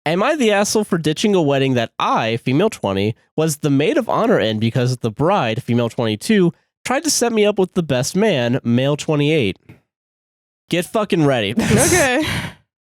Am I the asshole for ditching a wedding that I, female 20, was the maid of honor in because the bride, female 22, tried to set me up with the best man, male 28? Get fucking ready. Okay.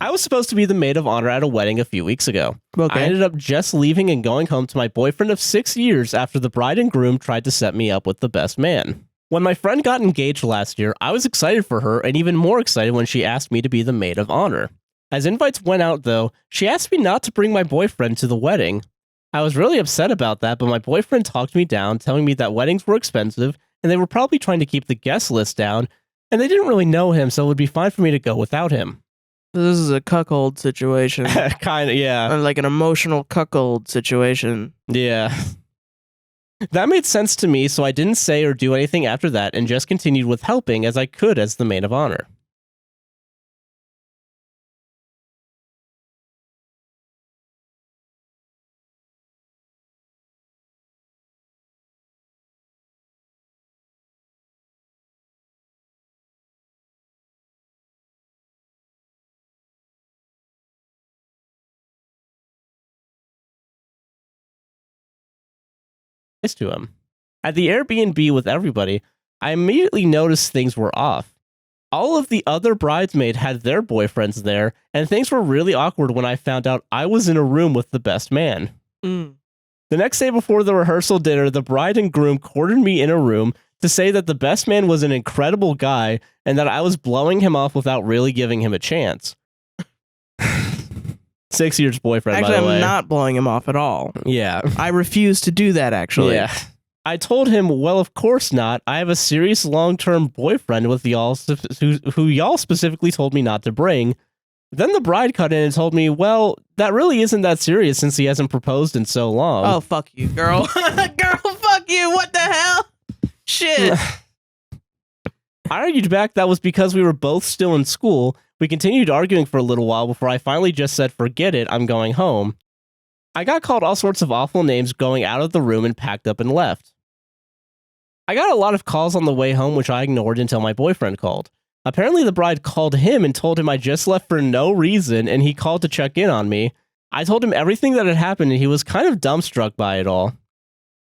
I was supposed to be the maid of honor at a wedding a few weeks ago. Okay. I ended up just leaving and going home to my boyfriend of 6 years after the bride and groom tried to set me up with the best man. When my friend got engaged last year, I was excited for her and even more excited when she asked me to be the maid of honor. As invites went out, though, she asked me not to bring my boyfriend to the wedding. I was really upset about that, but my boyfriend talked me down, telling me that weddings were expensive and they were probably trying to keep the guest list down, and they didn't really know him, so it would be fine for me to go without him. This is a cuckold situation. Kind of, yeah. Like an emotional cuckold situation. Yeah. That made sense to me, so I didn't say or do anything after that and just continued with helping as I could as the maid of honor. To him. At the Airbnb with everybody, I immediately noticed things were off. All of the other bridesmaids had their boyfriends there, and things were really awkward when I found out I was in a room with the best man. Mm. The next day before the rehearsal dinner, the bride and groom cornered me in a room to say that the best man was an incredible guy and that I was blowing him off without really giving him a chance. 6 years boyfriend, Actually, by the way. I'm not blowing him off at all. Yeah. I refuse to do that, actually. Yeah. I told him, well, of course not. I have a serious long-term boyfriend with y'all who y'all specifically told me not to bring. Then the bride cut in and told me, well, that really isn't that serious since he hasn't proposed in so long. Oh, fuck you, girl. Girl, fuck you. What the hell? Shit. I argued back that was because we were both still in school. We continued arguing for a little while before I finally just said, forget it, I'm going home. I got called all sorts of awful names going out of the room and packed up and left. I got a lot of calls on the way home, which I ignored until my boyfriend called. Apparently the bride called him and told him I just left for no reason, and he called to check in on me. I told him everything that had happened, and he was kind of dumbstruck by it all.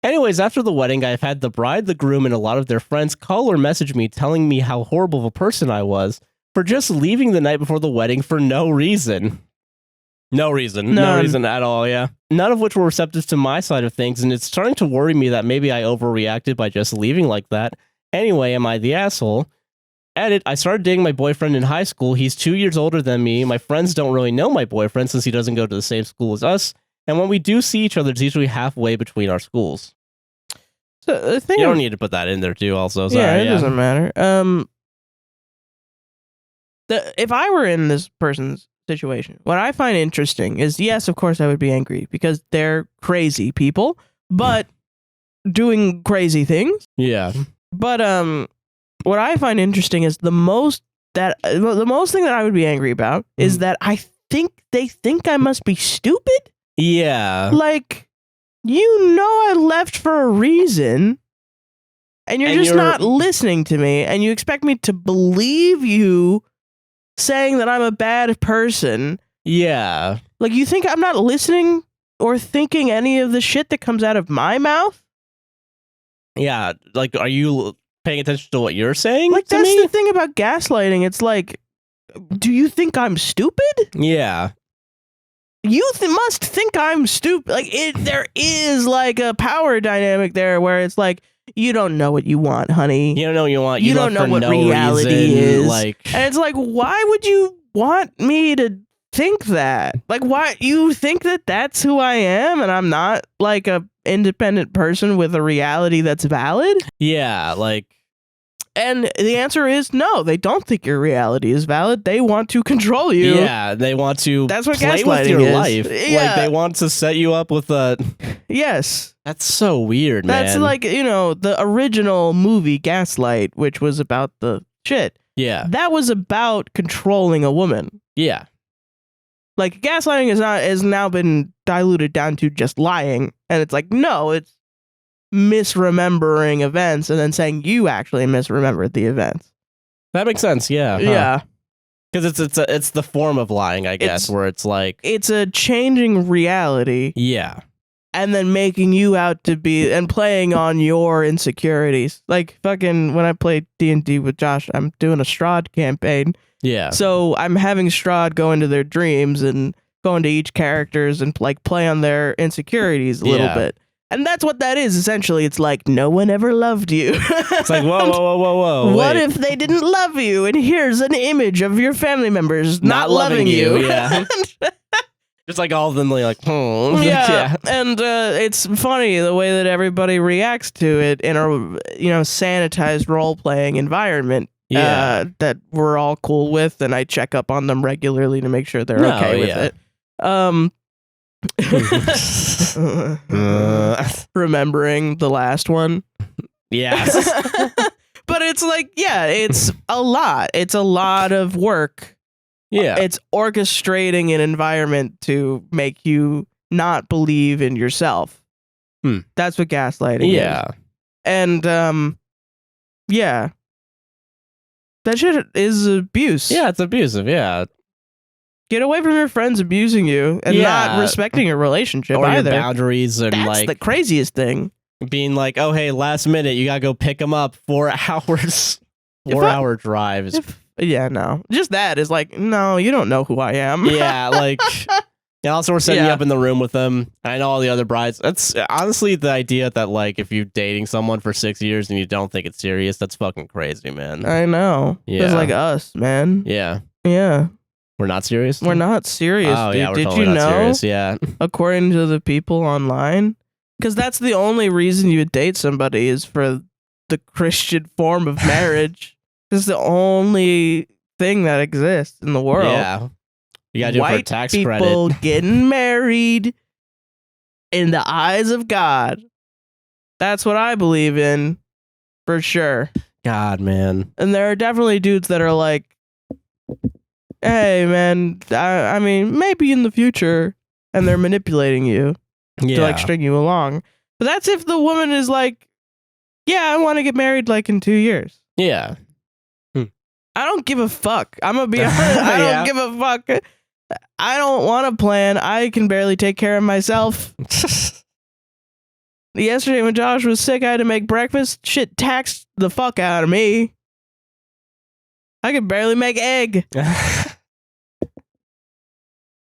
Anyways, after the wedding, I've had the bride, the groom, and a lot of their friends call or message me telling me how horrible of a person I was for just leaving the night before the wedding for no reason. No reason. No reason at all, yeah. None of which were receptive to my side of things, and it's starting to worry me that maybe I overreacted by just leaving like that. Anyway, am I the asshole? Edit, I started dating my boyfriend in high school. He's 2 years older than me. My friends don't really know my boyfriend since he doesn't go to the same school as us. And when we do see each other, it's usually halfway between our schools. So the thing You don't need to put that in there too, also. Sorry, yeah, it doesn't matter. If I were in this person's situation, what I find interesting is, yes, of course I would be angry because they're crazy people, but doing crazy things. Yeah. But what I find interesting is the most thing that I would be angry about is that I think they think I must be stupid. Yeah. Like, you know, I left for a reason, and you're not listening to me, and you expect me to believe you saying that I'm a bad person. Yeah. Like, you think I'm not listening or thinking any of the shit that comes out of my mouth? Yeah. Like, are you paying attention to what you're saying? Like, that's the thing about gaslighting. It's like, do you think I'm stupid? Yeah. You must think I'm stupid. Like, there is like a power dynamic there where it's like, you don't know what you want, honey. You don't know what you want. You don't know what reality is. Like, and it's like, why would you want me to think that? Like, why you think that that's who I am and I'm not like a independent person with a reality that's valid? Yeah, like. And the answer is no, they don't think your reality is valid. They want to control you. Yeah, they want to That's what play with gaslighting your is. life. Yeah. Like, they want to set you up with a... Yes. That's so weird, man. That's like, you know, the original movie Gaslight, which was about the shit. Yeah. That was about controlling a woman. Yeah. Like, gaslighting has now been diluted down to just lying. And it's like, no, it's misremembering events and then saying you actually misremembered the events. That makes sense, yeah. Huh. Yeah. Because it's the form of lying, I guess, where it's like it's a changing reality. Yeah. And then making you out to be and playing on your insecurities. Like fucking when I play D&D with Josh, I'm doing a Strahd campaign. Yeah. So I'm having Strahd go into their dreams and go into each characters and like play on their insecurities a little bit. And that's what that is, essentially. It's like, no one ever loved you. It's like, whoa. What if they didn't love you? And here's an image of your family members not loving you. Yeah. Just like all of them, like, yeah. And it's funny the way that everybody reacts to it in a, sanitized role-playing environment that we're all cool with, and I check up on them regularly to make sure they're okay with it. Remembering the last one. Yes. But it's like, it's a lot. It's a lot of work. Yeah. It's orchestrating an environment to make you not believe in yourself. That's what gaslighting is. And, that shit is abuse. Yeah, it's abusive, yeah. Get away from your friends abusing you and not respecting your relationship or either. Your boundaries and That's the craziest thing. Being like, oh, hey, last minute, you gotta go pick them up 4 hours. 4-hour drive. No. Just that is like, no, you don't know who I am. Yeah, like... And also, we're setting you up in the room with them. I know all the other brides. That's honestly the idea that, like, if you're dating someone for 6 years and you don't think it's serious, that's fucking crazy, man. I know. Yeah. It's like us, man. Yeah. Yeah. We're not serious? We're not serious, oh, dude. Yeah, we're Did totally you not know? Serious. Yeah. According to the people online, because that's the only reason you would date somebody is for the Christian form of marriage. It's the only thing that exists in the world. Yeah. You gotta do it for tax credit. People getting married in the eyes of God. That's what I believe in, for sure. God, man. And there are definitely dudes that are like, hey, man, I mean, maybe in the future, and they're manipulating you to like string you along. But that's if the woman is like, yeah, I want to get married like in 2 years. Yeah. I don't give a fuck. I'm gonna be honest. I don't give a fuck. I don't want to plan. I can barely take care of myself. Yesterday when Josh was sick, I had to make breakfast. Shit taxed the fuck out of me. I could barely make egg.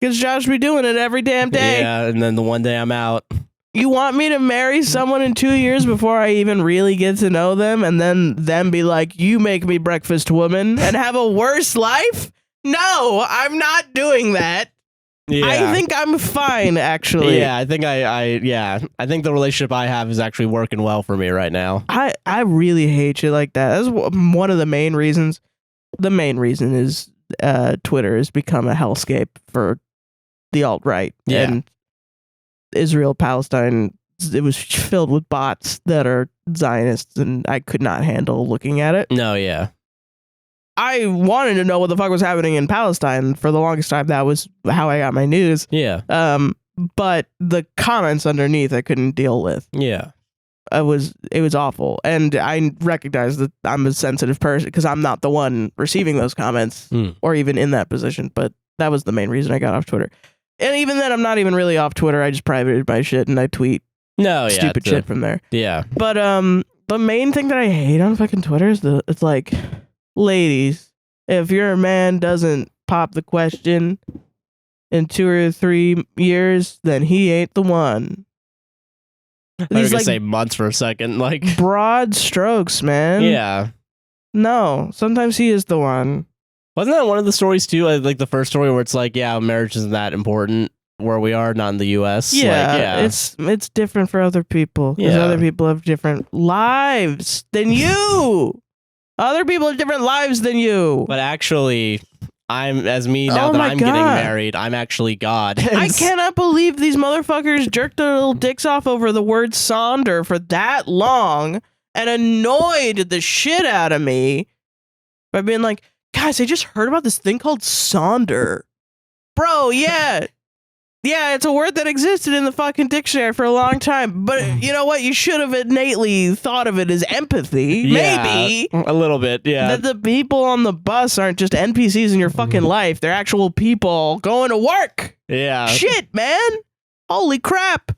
Because Josh be doing it every damn day. Yeah, and then the one day I'm out. You want me to marry someone in 2 years before I even really get to know them, and then them be like, you make me breakfast, woman, and have a worse life? No, I'm not doing that. Yeah. I think I'm fine, actually. Yeah, I think I think the relationship I have is actually working well for me right now. I really hate shit like that. That's one of the main reasons. The main reason is Twitter has become a hellscape for the alt-right. Yeah. And Israel, Palestine, it was filled with bots that are Zionists, and I could not handle looking at it. No, yeah. I wanted to know what the fuck was happening in Palestine for the longest time. That was how I got my news. Yeah. But the comments underneath I couldn't deal with. Yeah. It was awful. And I recognize that I'm a sensitive person because I'm not the one receiving those comments or even in that position. But that was the main reason I got off Twitter. And even then, I'm not even really off Twitter. I just privated my shit and I tweet stupid shit from there. Yeah. But the main thing that I hate on fucking Twitter is it's like, ladies, if your man doesn't pop the question in 2 or 3 years, then he ain't the one. I was gonna say months for a second, like broad strokes, man. Yeah. No, sometimes he is the one. Wasn't that one of the stories too? Like the first story where it's like, yeah, marriage isn't that important where we are, not in the U.S. Yeah, it's different for other people. Because other people have different lives than you. Other people have different lives than you. But actually, now that I'm getting married, I'm actually God. I cannot believe these motherfuckers jerked their little dicks off over the word Sonder for that long and annoyed the shit out of me by being like, guys, I just heard about this thing called Sonder. Bro, yeah. Yeah, it's a word that existed in the fucking dictionary for a long time. But you know what? You should have innately thought of it as empathy. Yeah, Maybe. a little bit, yeah. That the people on the bus aren't just NPCs in your fucking life. They're actual people going to work. Yeah. Shit, man. Holy crap.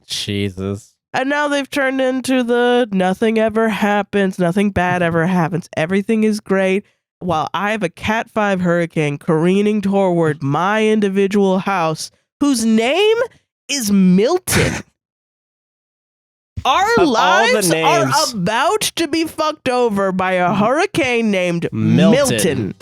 Jesus. And now they've turned into the nothing ever happens, nothing bad ever happens, everything is great, while I have a Cat 5 hurricane careening toward my individual house, whose name is Milton. Our lives are about to be fucked over by a hurricane named Milton.